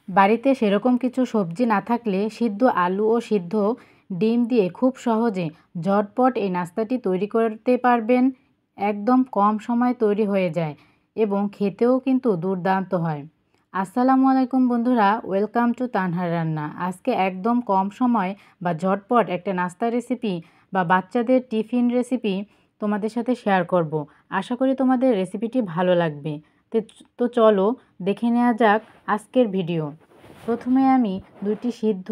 বাড়িতে সেরকম কিছু সবজি না থাকলে সিদ্ধ আলু ও সিদ্ধ ডিম দিয়ে খুব সহজে ঝটপট এই নাস্তাটি তৈরি করতে পারবেন। একদম কম সময়ে তৈরি হয়ে যায় এবং খেতেও কিন্তু দুর্দান্ত হয়। আসসালামু আলাইকুম বন্ধুরা, ওয়েলকাম টু তানহার রান্না। আজকে একদম কম সময় বা ঝটপট একটা নাস্তা রেসিপি বা বাচ্চাদের টিফিন রেসিপি তোমাদের সাথে শেয়ার করব। আশা করি তোমাদের রেসিপিটি ভালো লাগবে। তো চলো দেখে নেওয়া যাক আজকের ভিডিও। প্রথমে আমি 2টি সিদ্ধ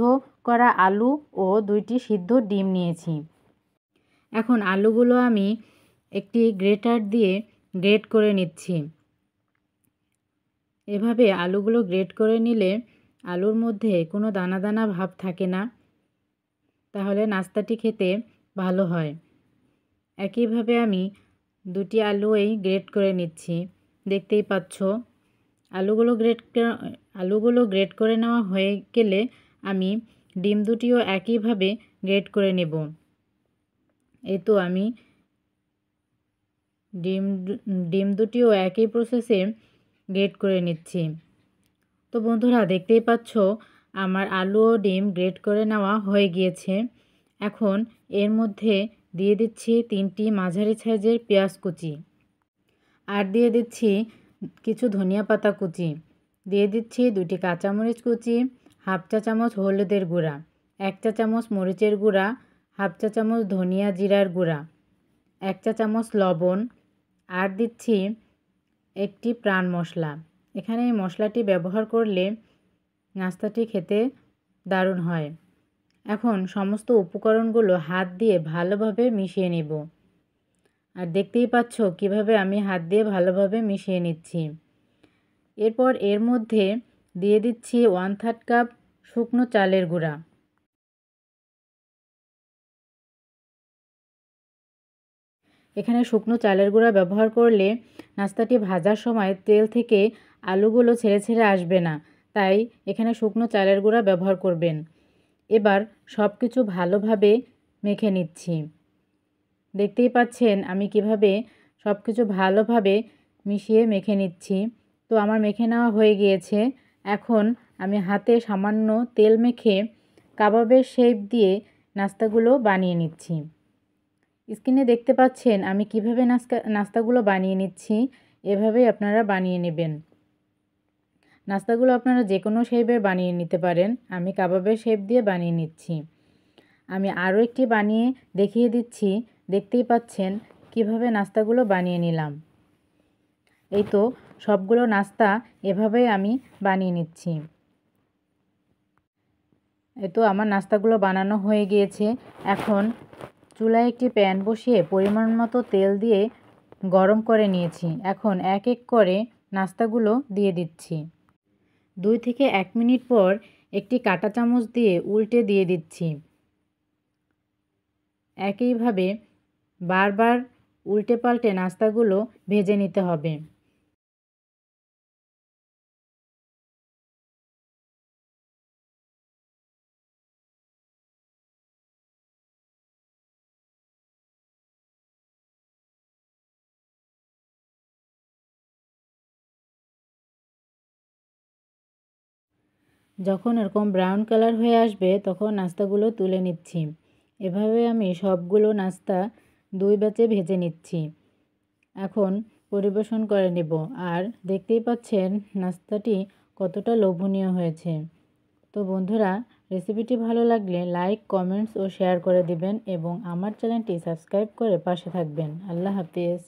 করা আলু ও 2টি সিদ্ধ ডিম নিয়েছি। এখন আলুগুলো আমি একটি গ্রেটার দিয়ে গ্রেট করে নিচ্ছি। এভাবে আলুগুলো গ্রেট করে নিলে আলুর মধ্যে কোনো দানা দানা ভাব থাকে না, তাহলে নাস্তাটি খেতে ভালো হয়। একইভাবে আমি 2টি আলুই গ্রেট করে নিচ্ছি। দেখতেই পাচ্ছ আলুগুলো গ্রেট করে নেওয়া হয়ে গেলে আমি ডিম দুটিও একইভাবে গ্রেট করে নেব। এই তো আমি ডিম দুটিও একই প্রসেসে গ্রেট করে নিচ্ছি। তো বন্ধুরা দেখতেই পাচ্ছ আমার আলু ও ডিম গ্রেট করে নেওয়া হয়ে গিয়েছে। এখন এর মধ্যে দিয়ে দিচ্ছি 3টি মাঝারি সাইজের পেঁয়াজ কুচি, আর দিয়ে দিচ্ছি কিছু ধনিয়া পাতা কুচি, দিয়ে দিচ্ছি 2টি কাঁচামরিচ কুচি, হাফ চা চামচ হলুদের গুঁড়া, 1 চা চামচ মরিচের গুঁড়া, হাফ চা চামচ ধনিয়া জিরার গুঁড়া, 1 চা চামচ লবণ, আর দিচ্ছি একটি প্রাণ মশলা। এখানে এই মশলাটি ব্যবহার করলে নাস্তাটি খেতে দারুণ হয়। এখন সমস্ত উপকরণগুলো হাত দিয়ে ভালোভাবে মিশিয়ে নেব। আর দেখতেই পাচ্ছ কিভাবে আমি হাত দিয়ে ভালোভাবে মিশিয়ে নিচ্ছি। এরপর এর মধ্যে দিয়ে দিচ্ছি 1/3 কাপ শুকনো চালের গুঁড়া। এখানে শুকনো চালের গুঁড়া ব্যবহার করলে নাস্তাটি ভাজার সময় তেল থেকে আলুগুলো ছেড়ে ছেড়ে আসবে না, তাই এখানে শুকনো চালের গুঁড়া ব্যবহার করবেন। এবার সব কিছু ভালোভাবে মেখে নিচ্ছি। দেখতেই পাচ্ছেন আমি কিভাবে সব কিছু ভালোভাবে মিশিয়ে মেখে নিচ্ছি। তো আমার মেখে নেওয়া হয়ে গিয়েছে। এখন আমি হাতে সামান্য তেল মেখে কাবাবের শেপ দিয়ে নাস্তাগুলো বানিয়ে নিচ্ছি। স্ক্রিনে দেখতে পাচ্ছেন আমি কিভাবে নাস্তাগুলো বানিয়ে নিচ্ছি। এভাবেই আপনারা বানিয়ে নেবেন। নাস্তাগুলো আপনারা যে কোনো শেপের বানিয়ে নিতে পারেন। আমি কাবাবের শেপ দিয়ে বানিয়ে নিচ্ছি। আমি আরও একটি বানিয়ে দেখিয়ে দিচ্ছি। দেখতেই পাচ্ছেন কিভাবে নাস্তাগুলো বানিয়ে নিলাম। এই তো সবগুলো নাস্তা এভাবেই আমি বানিয়ে নিচ্ছি। এই তো আমার নাস্তাগুলো বানানো হয়ে গিয়েছে। এখন চুলায় একটি প্যান বসিয়ে পরিমাণ মতো তেল দিয়ে গরম করে নিয়েছি। এখন এক এক করে নাস্তাগুলো দিয়ে দিচ্ছি। 2 থেকে 1 মিনিট পর একটি কাঁটা চামচ দিয়ে উল্টে দিয়ে দিচ্ছি। একইভাবে বারবার উল্টে পাল্টে নাস্তাগুলো ভেজে নিতে হবে। যখন এরকম ব্রাউন কালার হয়ে আসবে তখন নাস্তাগুলো তুলে নিচ্ছি। এভাবে আমি সবগুলো নাস্তা 2 ব্যাচে ভেজে নিচ্ছি। এখন পরিবেশন করে নেব। আর দেখতেই পাচ্ছেন নাস্তাটি কতটা লোভনীয় হয়েছে। তো বন্ধুরা রেসিপিটি ভালো লাগলে লাইক, কমেন্টস ও শেয়ার করে দিবেন এবং আমার চ্যানেলটি সাবস্ক্রাইব করে পাশে থাকবেন। আল্লাহ হাফেজ।